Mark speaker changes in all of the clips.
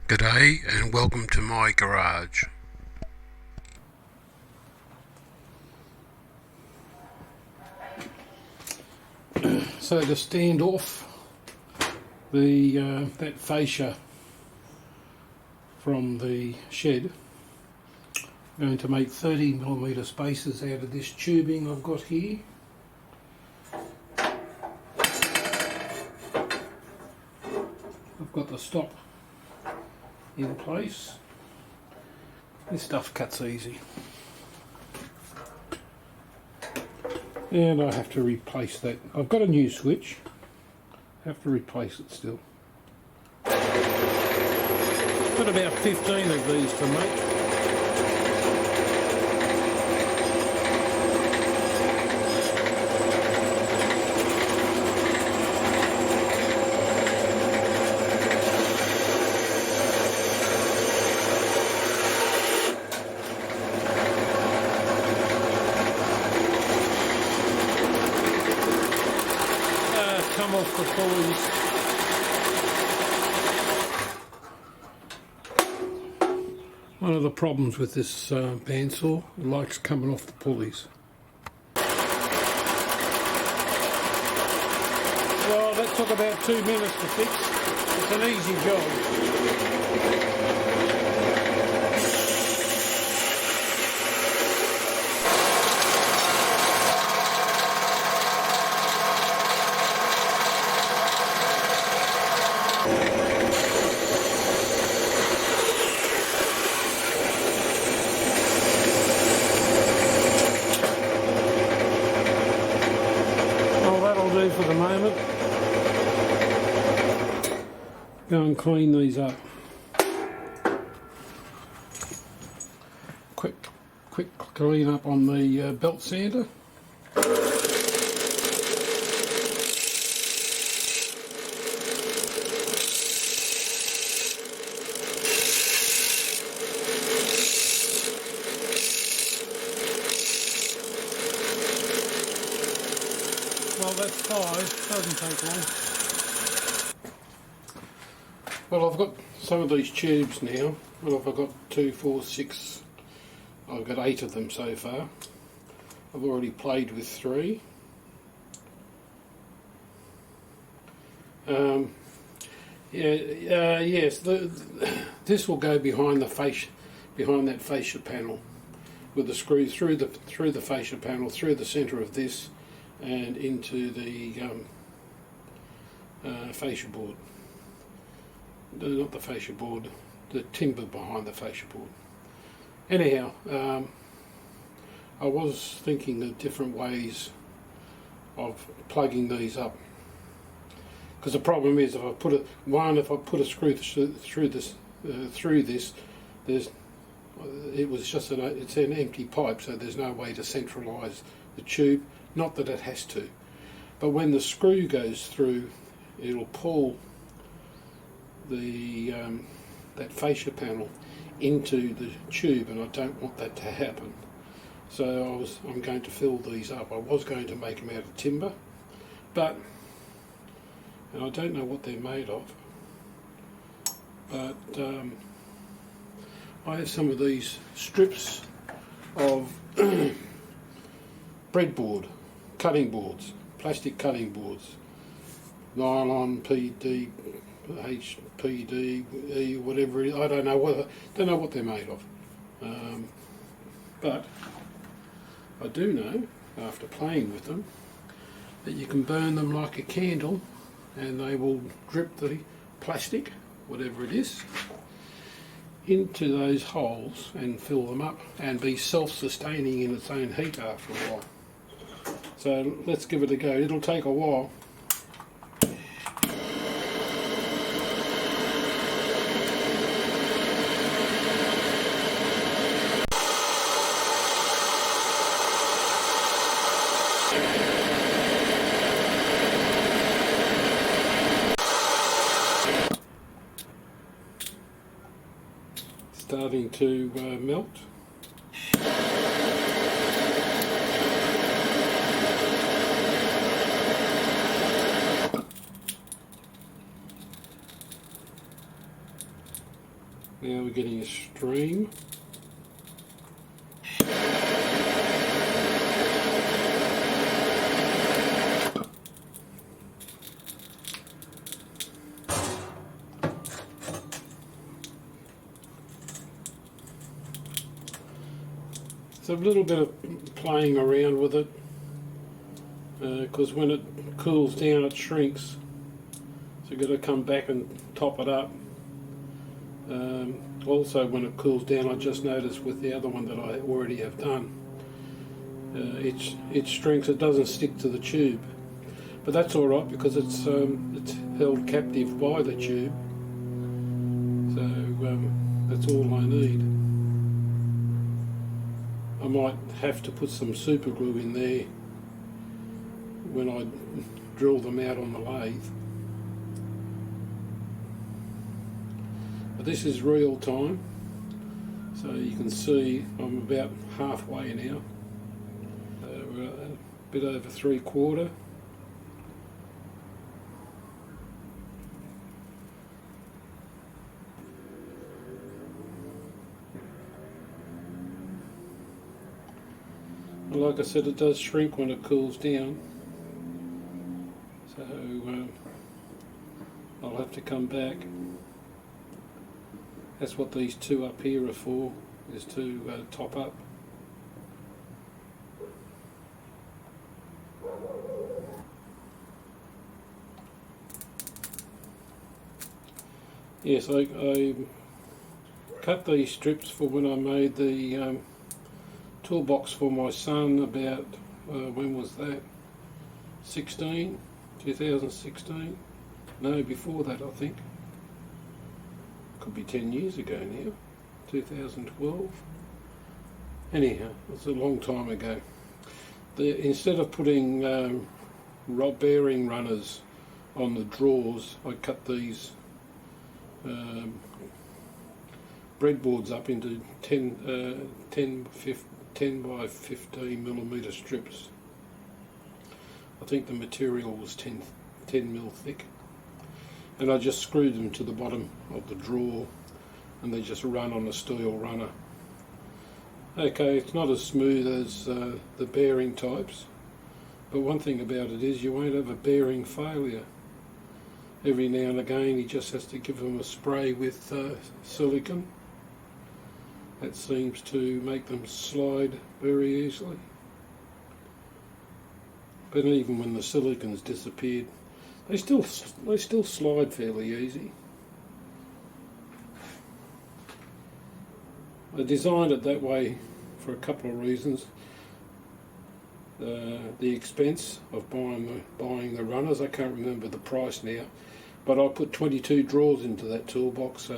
Speaker 1: G'day and welcome to my garage. So to stand off the that fascia from the shed, I'm going to make 30mm spacers out of this tubing I've got here. I've got the stop in place. This stuff cuts easy. And I have to replace that. I've got a new switch. I have to replace it still. Got about 15 of these to make. Come off the pulleys. One of the problems with this bandsaw, it likes coming off the pulleys. Well, that took about 2 minutes to fix. It's an easy job. For the moment, go and clean these up. Quick clean up on the belt sander. Well, that's 5, doesn't take long. Well, I've got some of these tubes now. Well, I've got 2, 4, 6, I've got 8 of them so far. I've already played with 3. Yes, this will go behind the fascia, behind that fascia panel, with the screw through the fascia panel, through the centre of this, and into the fascia board. Not the fascia board, the timber behind the fascia board. Anyhow, I was thinking of different ways of plugging these up, because the problem is if I put a screw through this, it's an empty pipe, so there's no way to centralise the tube. Not that it has to, but when the screw goes through, it'll pull the that fascia panel into the tube, and I don't want that to happen. So I'm going to fill these up. I was going to make them out of timber, and I don't know what they're made of, but I have some of these strips of breadboard, cutting boards, plastic cutting boards, nylon, PD, HPD, E, whatever it is. I don't know what they're made of, but I do know, after playing with them, that you can burn them like a candle, and they will drip the plastic, whatever it is, into those holes and fill them up, and be self-sustaining in its own heat after a while. So let's give it a go. It'll take a while. Starting to melt. Now we're getting a stream. So a little bit of playing around with it, because when it cools down it shrinks, so you've got to come back and top it up. Also when it cools down, I just noticed with the other one that I already have done, it shrinks, it doesn't stick to the tube, but that's alright because it's held captive by the tube, so that's all I need. I might have to put some super glue in there when I drill them out on the lathe. But this is real time, so you can see I'm about halfway now. We're a bit over 3/4. Like I said, it does shrink when it cools down, so I'll have to come back. That's what these two up here are for, is to top up. Yes, I cut these strips for when I made the toolbox for my son about, when was that? 2016? No, before that I think. Could be 10 years ago now, 2012. Anyhow, it's a long time ago. Instead of putting rod bearing runners on the drawers, I cut these breadboards up into 10 by 15 millimetre strips. I think the material was 10 mil thick, and I just screwed them to the bottom of the drawer and they just run on a steel runner. Okay, it's not as smooth as the bearing types, but one thing about it is you won't have a bearing failure. Every now and again he just has to give them a spray with silicone. That seems to make them slide very easily. But even when the silicone's disappeared, they still slide fairly easy. I designed it that way for a couple of reasons. The expense of buying the runners, I can't remember the price now, but I put 22 drawers into that toolbox, so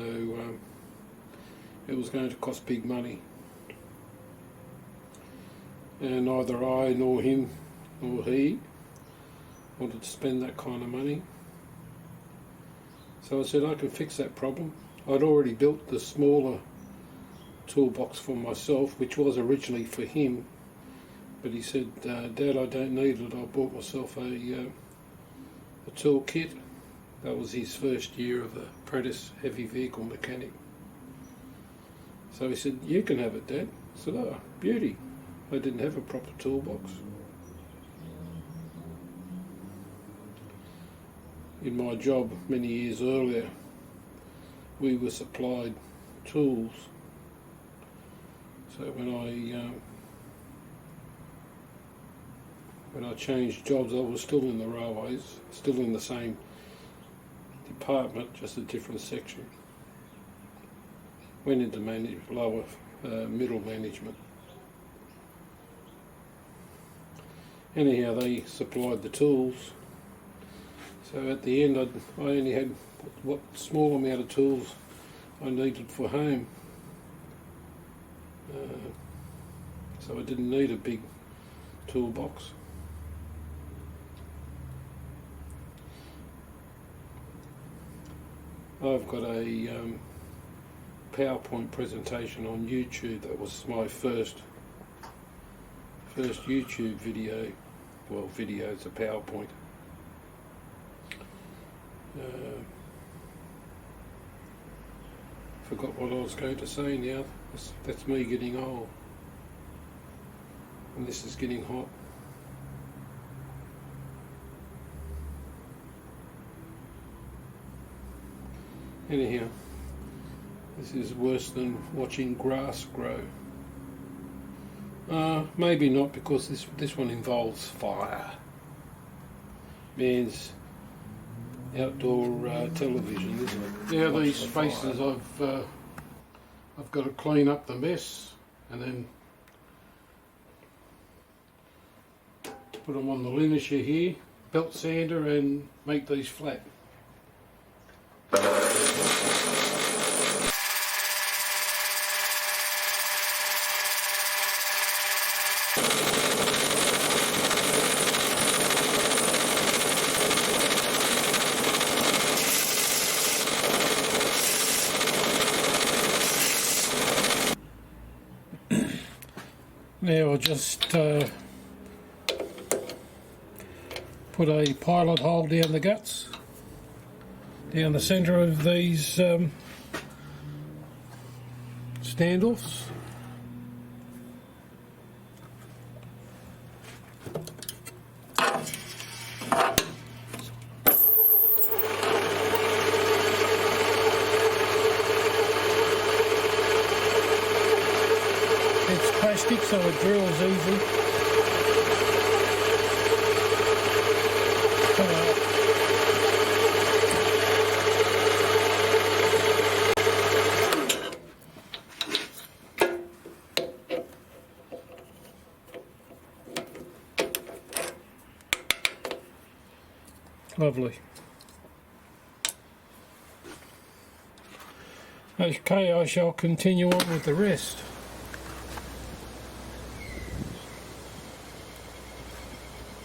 Speaker 1: it was going to cost big money, and neither I nor him nor he wanted to spend that kind of money. So I said I can fix that problem. I'd already built the smaller toolbox for myself, which was originally for him, but he said, Dad, I don't need it. I bought myself a tool kit. That was his first year of apprentice heavy vehicle mechanic. So he said, you can have it, Dad. I said, oh, beauty. I didn't have a proper toolbox. In my job many years earlier, we were supplied tools. So when I changed jobs, I was still in the railways, still in the same department, just a different section. Went into middle management. Anyhow, they supplied the tools. So at the end, I only had what small amount of tools I needed for home. So I didn't need a big toolbox. I've got a PowerPoint presentation on YouTube. That was my first YouTube video. Well, video, it's a PowerPoint. Forgot what I was going to say now. That's me getting old. And this is getting hot. Anyhow, this is worse than watching grass grow. Maybe not, because this one involves fire. Man's outdoor television, isn't it? Now these faces I've got to clean up the mess and then put them on the linisher here, belt sander, and make these flat. Now I'll just put a pilot hole down the guts, down the centre of these standoffs. It's plastic, so it drills easy. Lovely. Okay, I shall continue on with the rest.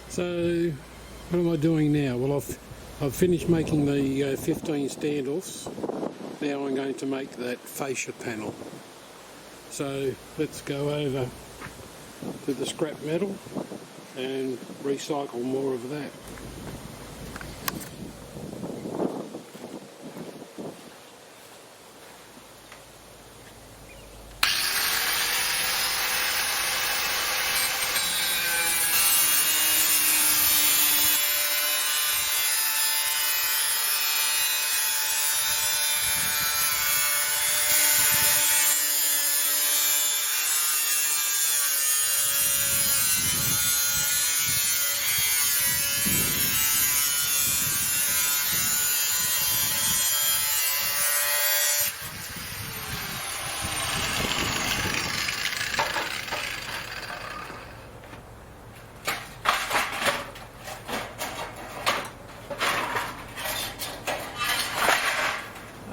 Speaker 1: So, what am I doing now? Well, I've finished making the 15 standoffs. Now I'm going to make that fascia panel. So let's go over to the scrap metal and recycle more of that.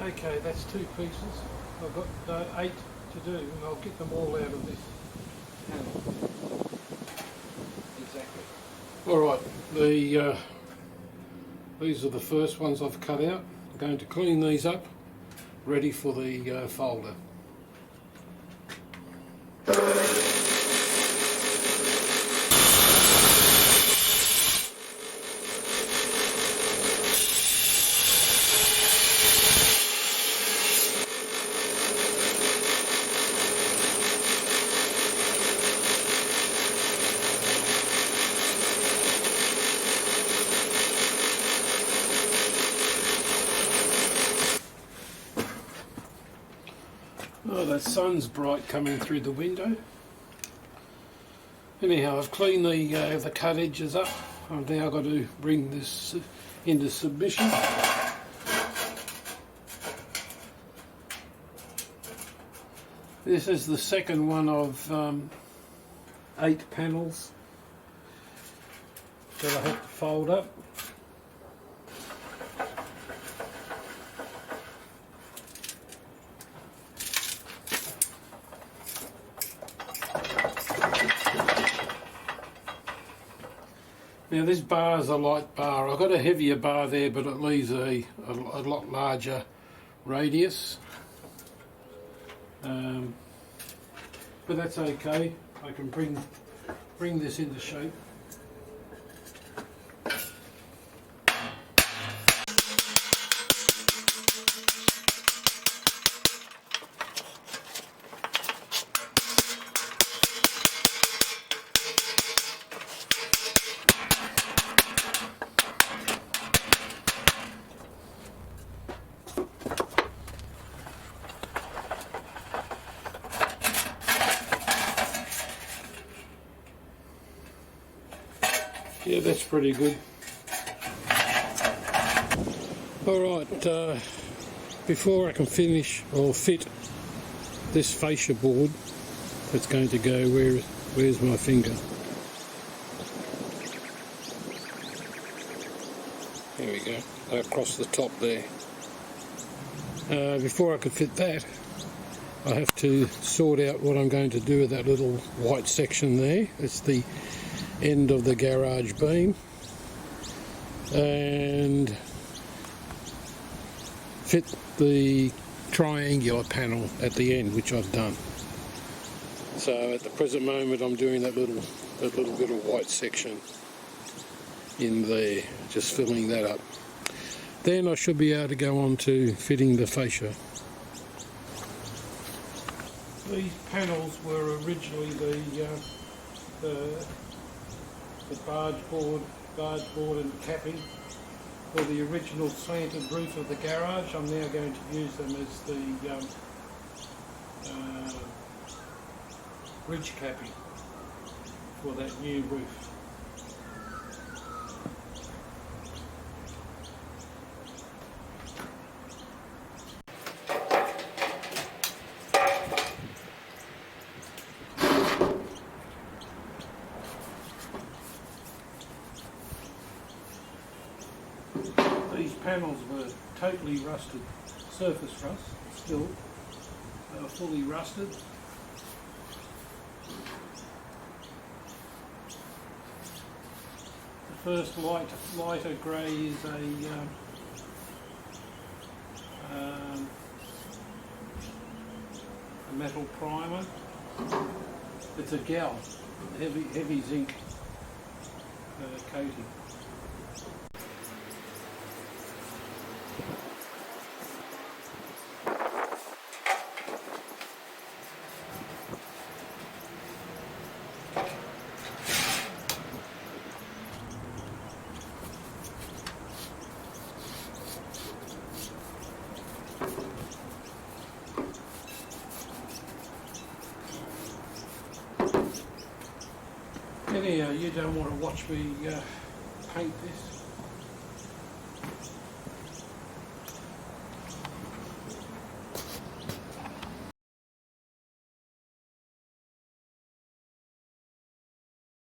Speaker 1: Okay, that's 2 pieces. I've got 8 to do, and I'll get them all out of this panel. Exactly. Alright, these are the first ones I've cut out. I'm going to clean these up, ready for the folder. Oh, the sun's bright coming through the window. Anyhow, I've cleaned the cut edges up. I've now got to bring this into submission. This is the second one of 8 panels that I have to fold up. Now this bar is a light bar. I've got a heavier bar there, but it leaves a lot larger radius. But that's okay. I can bring this into shape. That's pretty good. Alright, before I can finish or fit this fascia board, that's going to go where's my finger? There we go, across the top there. Before I can fit that, I have to sort out what I'm going to do with that little white section there. It's the end of the garage beam, and fit the triangular panel at the end, which I've done. So at the present moment I'm doing that little bit of white section in there, just filling that up. Then I should be able to go on to fitting the fascia. These panels were originally the barge board and capping for the original slanted roof of the garage. I'm now going to use them as the ridge capping for that new roof. These panels were totally rusted, surface rust still, they were fully rusted. The first lighter grey is a metal primer. It's a gal, heavy zinc coating. Anyhow, you don't want to watch me paint this.